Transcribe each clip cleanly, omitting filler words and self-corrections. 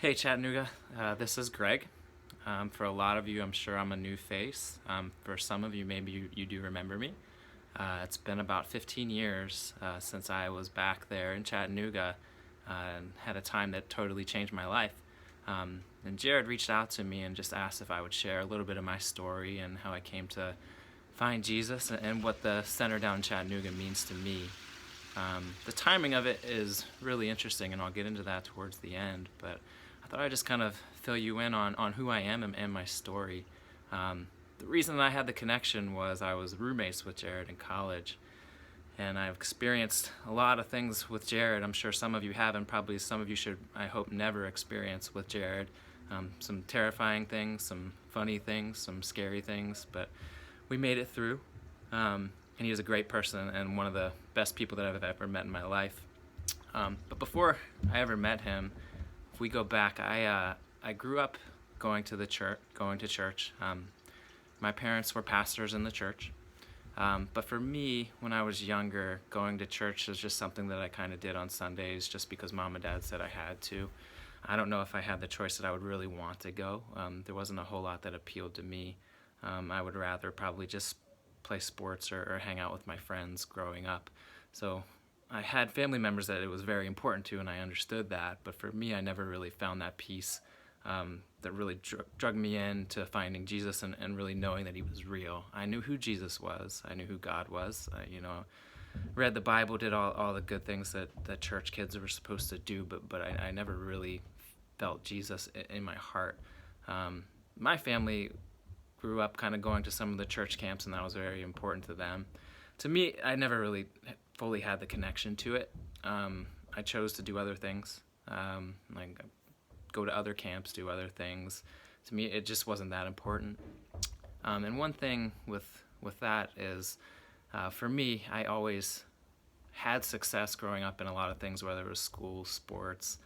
Hey Chattanooga, this is Greg. For a lot of you, I'm sure I'm a new face. For some of you, maybe you do remember me. It's been about 15 years since I was back there in Chattanooga and had a time that totally changed my life. And Jared reached out to me and just asked if I would share a little bit of my story and how I came to find Jesus and what the center down in Chattanooga means to me. The timing of it is really interesting, and I'll get into that towards the end. But I thought I'd just kind of fill you in on who I am and my story. The reason I had the connection was I was roommates with Jared in college, and I've experienced a lot of things with Jared. I'm sure some of you haven't. Probably some of you should, I hope, never experience with Jared. Some terrifying things, some funny things, some scary things, but we made it through. And he was a great person and one of the best people that I've ever met in my life. But before I ever met him, if we go back, I grew up going to church. My parents were pastors in the church. But for me, when I was younger, going to church was just something that I kind of did on Sundays just because mom and dad said I had to. I don't know if I had the choice that I would really want to go. There wasn't a whole lot that appealed to me. I would rather probably just play sports or hang out with my friends growing up. So I had family members that it was very important to, and I understood that. But for me, I never really found that peace that really drug me into finding Jesus and really knowing that he was real. I knew who Jesus was. I knew who God was. Read the Bible, did all the good things that church kids were supposed to do, but I never really felt Jesus in my heart. My family grew up kind of going to some of the church camps, and that was very important to them. To me, I never really fully had the connection to it. I chose to do other things, like go to other camps, do other things. To me, it just wasn't that important. And one thing with that is, for me, I always had success growing up in a lot of things, whether it was school, sports,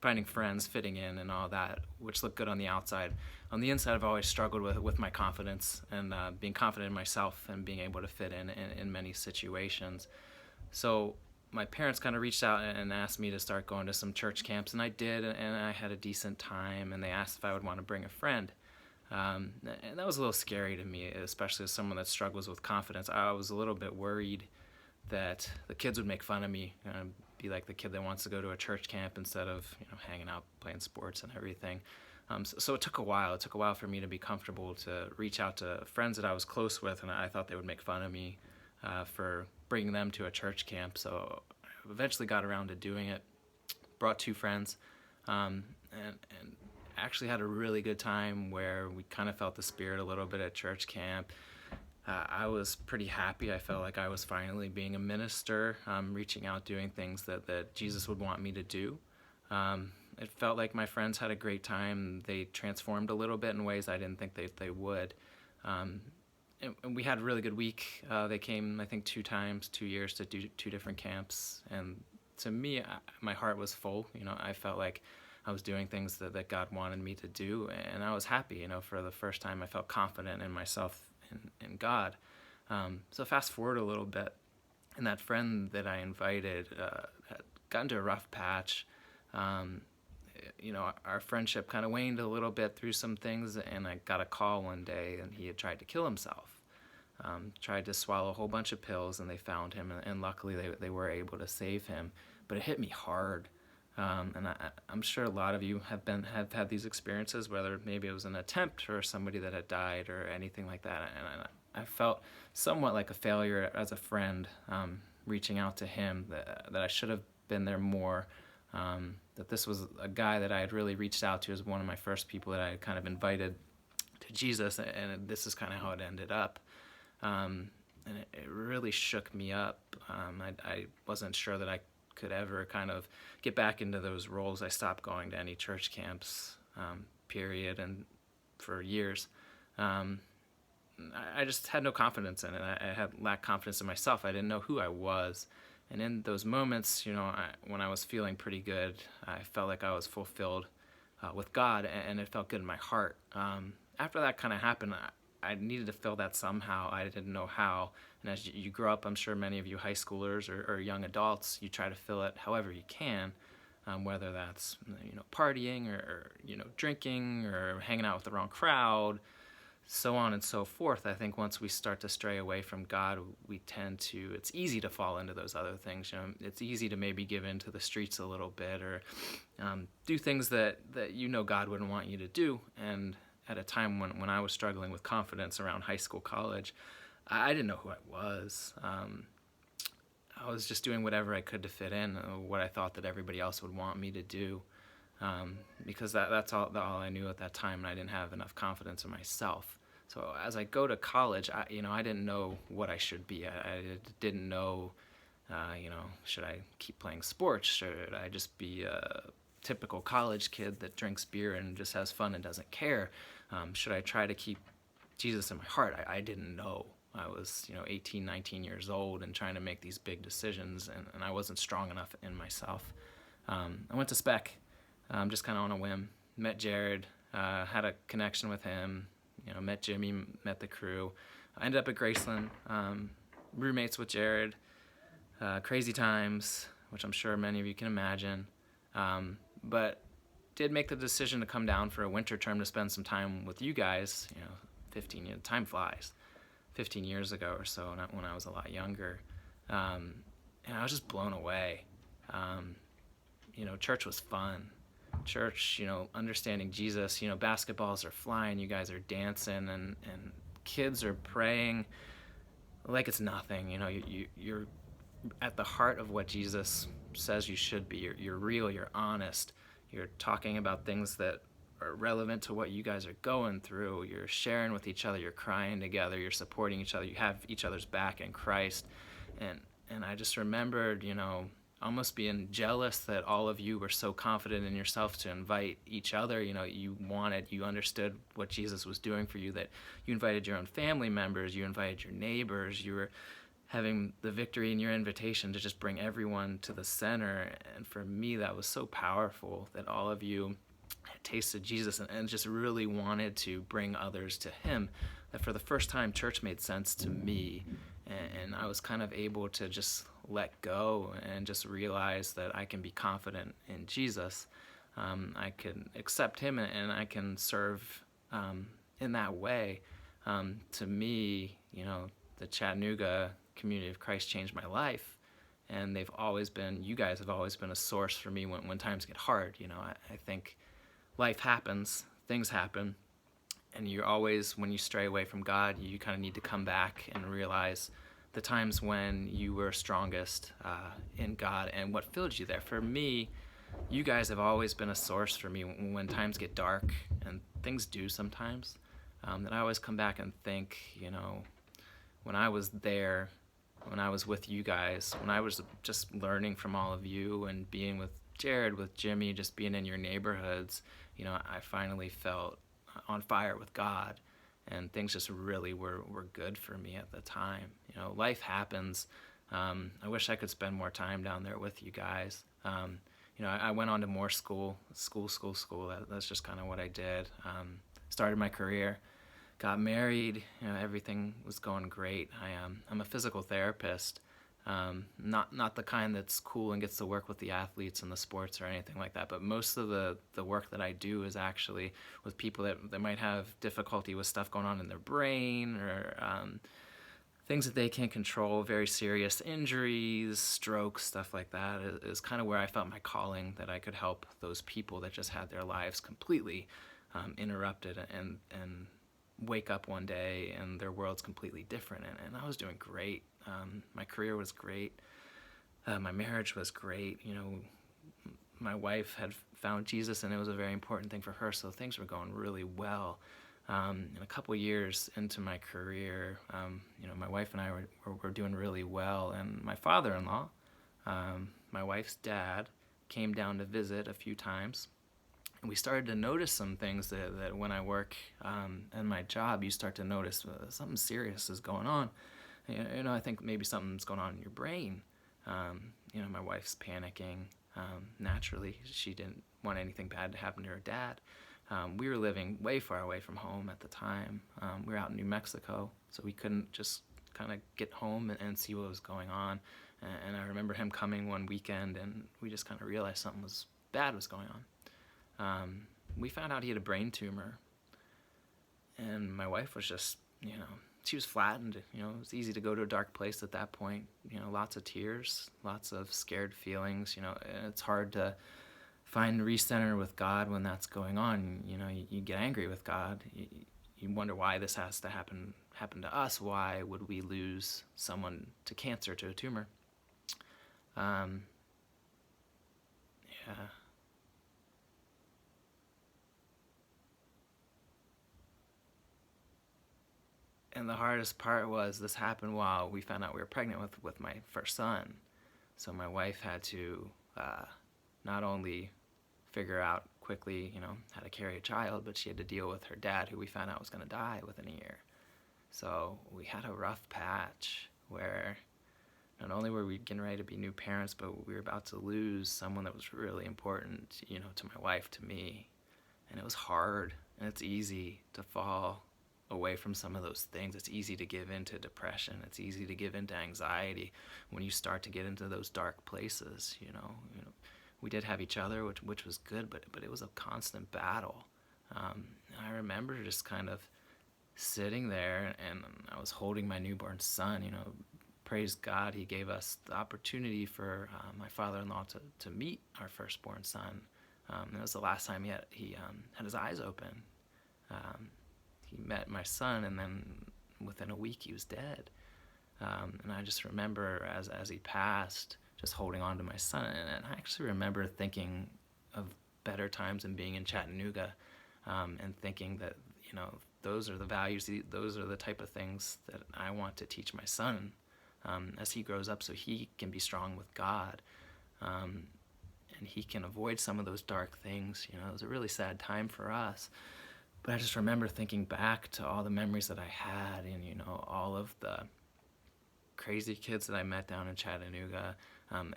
finding friends, fitting in, and all that, which looked good on the outside. On the inside, I've always struggled with my confidence and being confident in myself and being able to fit in many situations. So my parents kind of reached out and asked me to start going to some church camps, and I did, and I had a decent time, and they asked if I would want to bring a friend. And that was a little scary to me, especially as someone that struggles with confidence. I was a little bit worried that the kids would make fun of me, be like the kid that wants to go to a church camp instead of hanging out, playing sports and everything. So it took a while. It took a while for me to be comfortable to reach out to friends that I was close with, and I thought they would make fun of me for bringing them to a church camp. So I eventually got around to doing it. Brought two friends, and actually had a really good time where we kind of felt the spirit a little bit at church camp. I was pretty happy. I felt like I was finally being a minister, reaching out, doing things that Jesus would want me to do. It felt like my friends had a great time. They transformed a little bit in ways I didn't think they would. And we had a really good week. They came, I think, 2 years to do 2 different camps. And to me, my heart was full. I felt like I was doing things that God wanted me to do, and I was happy. For the first time, I felt confident in myself and God. So fast forward a little bit, and that friend that I invited had gotten to a rough patch. Our friendship kind of waned a little bit through some things, and I got a call one day, and he had tried to kill himself. Tried to swallow a whole bunch of pills, and they found him, and luckily they were able to save him. But it hit me hard. And I'm sure a lot of you have had these experiences, whether maybe it was an attempt or somebody that had died or anything like that. And I felt somewhat like a failure as a friend, reaching out to him, that I should have been there more, that this was a guy that I had really reached out to as one of my first people that I had kind of invited to Jesus, and this is kind of how it ended up. And it really shook me up. I wasn't sure that I could ever kind of get back into those roles. I stopped going to any church camps, period, and for years. I just had no confidence in it. I had lacked confidence in myself. I didn't know who I was. And in those moments, when I was feeling pretty good, I felt like I was fulfilled with God, and it felt good in my heart. After that kind of happened, I needed to fill that somehow. I didn't know how. And as you grow up, I'm sure many of you high schoolers or young adults, you try to fill it however you can. whether that's partying or drinking or hanging out with the wrong crowd, so on and so forth. I think once we start to stray away from God, we tend to, it's easy to fall into those other things. It's easy to maybe give in to the streets a little bit, or do things that God wouldn't want you to do. And at a time when I was struggling with confidence around high school, college, I didn't know who I was. I was just doing whatever I could to fit in, what I thought that everybody else would want me to do, because that's all I knew at that time, and I didn't have enough confidence in myself. So as I go to college, I didn't know what I should be. I didn't know, should I keep playing sports? Should I just be a typical college kid that drinks beer and just has fun and doesn't care? Should I try to keep Jesus in my heart? I didn't know. I was 18, 19 years old and trying to make these big decisions, and I wasn't strong enough in myself. I went to Spec, just kind of on a whim. Met Jared, had a connection with him, met Jimmy, met the crew. I ended up at Graceland, roommates with Jared, crazy times, which I'm sure many of you can imagine, but did make the decision to come down for a winter term to spend some time with you guys. 15 years, time flies. 15 years ago or so, when I was a lot younger, and I was just blown away. Church was fun. Church, understanding Jesus. Basketballs are flying, you guys are dancing, and kids are praying like it's nothing. You're at the heart of what Jesus says you should be. You're real. You're honest. You're talking about things that are relevant to what you guys are going through. You're sharing with each other. You're crying together. You're supporting each other. You have each other's back in Christ. And I just remembered, almost being jealous that all of you were so confident in yourself to invite each other. You understood what Jesus was doing for you, that you invited your own family members, you invited your neighbors, you were having the victory in your invitation to just bring everyone to the center. And for me, that was so powerful, that all of you had tasted Jesus and just really wanted to bring others to him, that for the first time church made sense to me, and I was kind of able to just let go and just realize that I can be confident in Jesus. I can accept him, and I can serve in that way. To me, the Chattanooga community of Christ changed my life, and you guys have always been a source for me when times get hard. I think life happens, things happen, and you're always, when you stray away from God, you kind of need to come back and realize the times when you were strongest in God and what filled you there. For me, you guys have always been a source for me when times get dark, and things do sometimes, that I always come back and think, when I was there, when I was with you guys, when I was just learning from all of you and being with Jared, with Jimmy, just being in your neighborhoods, I finally felt on fire with God, and things just really were good for me at the time. Life happens. I wish I could spend more time down there with you guys. I went on to more school. That's just kind of what I did. Started my career, got married. Everything was going great. I'm a physical therapist. Not the kind that's cool and gets to work with the athletes and the sports or anything like that, but most of the work that I do is actually with people that might have difficulty with stuff going on in their brain, or things that they can't control, very serious injuries, strokes, stuff like that is kind of where I felt my calling, that I could help those people that just had their lives completely interrupted and wake up one day and their world's completely different. And I was doing great. My career was great. My marriage was great. My wife had found Jesus, and it was a very important thing for her, so things were going really well. And a couple years into my career, my wife and I were doing really well, and my father-in-law, my wife's dad, came down to visit a few times. And we started to notice some things that when I work in my job, you start to notice something serious is going on. I think maybe something's going on in your brain. My wife's panicking. Naturally, she didn't want anything bad to happen to her dad. We were living way far away from home at the time. We were out in New Mexico, so we couldn't just kind of get home and see what was going on. And I remember him coming one weekend, and we just kind of realized something was bad was going on. We found out he had a brain tumor, and my wife was just, she was flattened. It was easy to go to a dark place at that point. Lots of tears, lots of scared feelings. And it's hard to find recenter with God when that's going on. You get angry with God. You wonder why this has to happen to us. Why would we lose someone to cancer, to a tumor? Yeah. And the hardest part was this happened while we found out we were pregnant with my first son. So my wife had to not only figure out quickly, how to carry a child, but she had to deal with her dad, who we found out was going to die within a year. So we had a rough patch where not only were we getting ready to be new parents, but we were about to lose someone that was really important, to my wife, to me. And it was hard, and it's easy to fall away from some of those things. It's easy to give into depression. It's easy to give into anxiety when you start to get into those dark places. We did have each other, which was good, but it was a constant battle. I remember just kind of sitting there, and I was holding my newborn son. Praise God, he gave us the opportunity for my father-in-law to meet our firstborn son. It was the last time he had his eyes open. He met my son, and then within a week he was dead. And I just remember as he passed, just holding on to my son. And I actually remember thinking of better times and being in Chattanooga, and thinking that, those are the values, those are the type of things that I want to teach my son as he grows up, so he can be strong with God, and he can avoid some of those dark things. It was a really sad time for us. But I just remember thinking back to all the memories that I had, and all of the crazy kids that I met down in Chattanooga,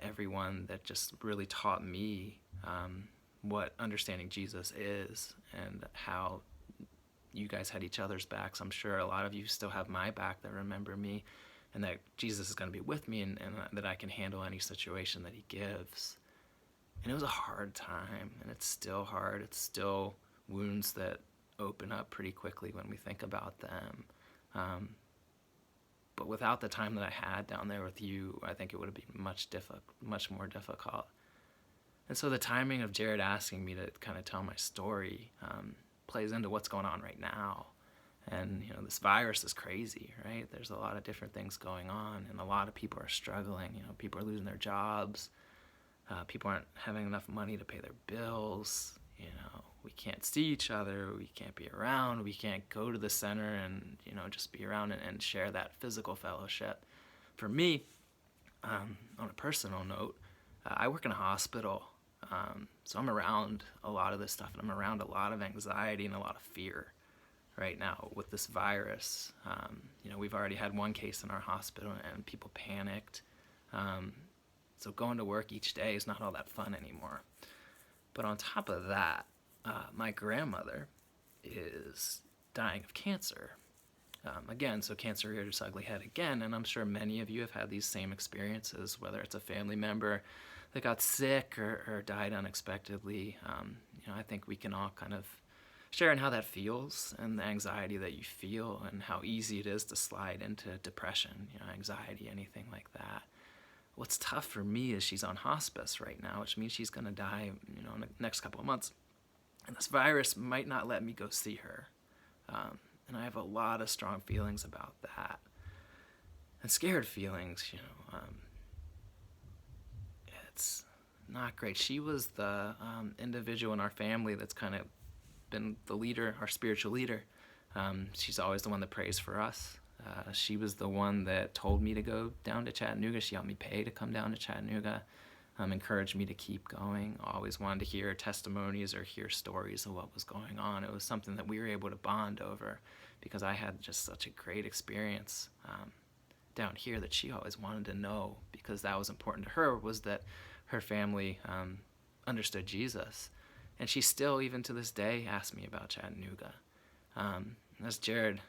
everyone that just really taught me what understanding Jesus is, and how you guys had each other's backs. I'm sure a lot of you still have my back that remember me, and that Jesus is going to be with me, and that I can handle any situation that he gives. And it was a hard time, and it's still hard. It's still wounds that open up pretty quickly when we think about them. But without the time that I had down there with you, I think it would have been much more difficult. And so the timing of Jared asking me to kind of tell my story plays into what's going on right now. And this virus is crazy, right? There's a lot of different things going on, and a lot of people are struggling. People are losing their jobs. People aren't having enough money to pay their bills. We can't see each other. We can't be around. We can't go to the center and just be around and share that physical fellowship. For me, on a personal note, I work in a hospital, so I'm around a lot of this stuff, and I'm around a lot of anxiety and a lot of fear right now with this virus. We've already had one case in our hospital, and people panicked. So going to work each day is not all that fun anymore. But on top of that, my grandmother is dying of cancer. Again, so cancer reared its ugly head again, and I'm sure many of you have had these same experiences, whether it's a family member that got sick or died unexpectedly. I think we can all kind of share in how that feels, and the anxiety that you feel, and how easy it is to slide into depression, anxiety, anything like that. What's tough for me is she's on hospice right now, which means she's going to die, in the next couple of months. And this virus might not let me go see her. And I have a lot of strong feelings about that. And scared feelings, it's not great. She was the individual in our family that's kind of been the leader, our spiritual leader. She's always the one that prays for us. She was the one that told me to go down to Chattanooga. She helped me pay to come down to Chattanooga, encouraged me to keep going, always wanted to hear testimonies or hear stories of what was going on. It was something that we were able to bond over, because I had just such a great experience down here that she always wanted to know, because that was important to her, was that her family understood Jesus. And she still, even to this day, asks me about Chattanooga. As Jared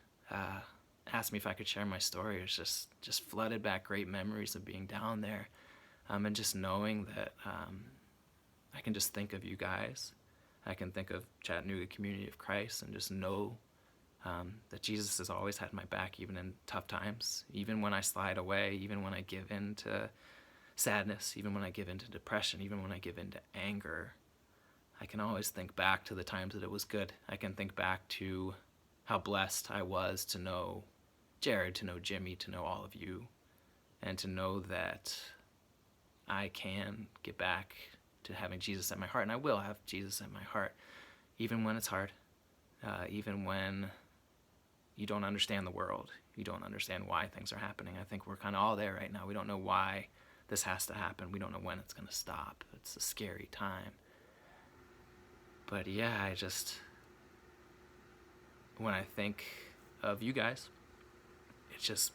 asked me if I could share my story, it's just flooded back great memories of being down there, and just knowing that I can just think of you guys. I can think of Chattanooga Community of Christ and just know that Jesus has always had my back, even in tough times, even when I slide away, even when I give in to sadness, even when I give in to depression, even when I give in to anger. I can always think back to the times that it was good. I can think back to how blessed I was to know Jared, to know Jimmy, to know all of you, and to know that I can get back to having Jesus at my heart, and I will have Jesus at my heart, even when it's hard, even when you don't understand the world, you don't understand why things are happening. I think we're kind of all there right now. We don't know why this has to happen. We don't know when it's going to stop. It's a scary time. But yeah, when I think of you guys, it just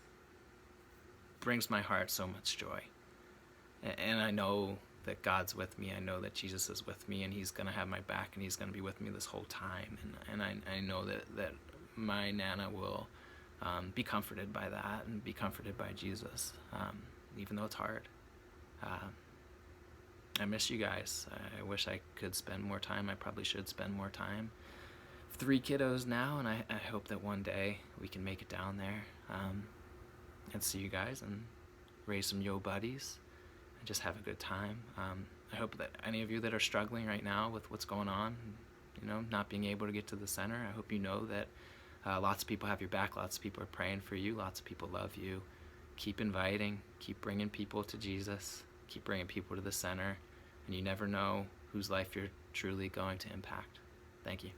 brings my heart so much joy. And I know that God's with me. I know that Jesus is with me, and he's going to have my back, and he's going to be with me this whole time. And I know that my Nana will be comforted by that and be comforted by Jesus, even though it's hard. I miss you guys. I wish I could spend more time. I probably should spend more time. 3 kiddos now, and I hope that one day we can make it down there and see you guys and raise some yo buddies and just have a good time. I hope that any of you that are struggling right now with what's going on, not being able to get to the center, I hope you know that lots of people have your back, lots of people are praying for you, lots of people love you. Keep inviting, keep bringing people to Jesus, keep bringing people to the center, and you never know whose life you're truly going to impact. Thank you.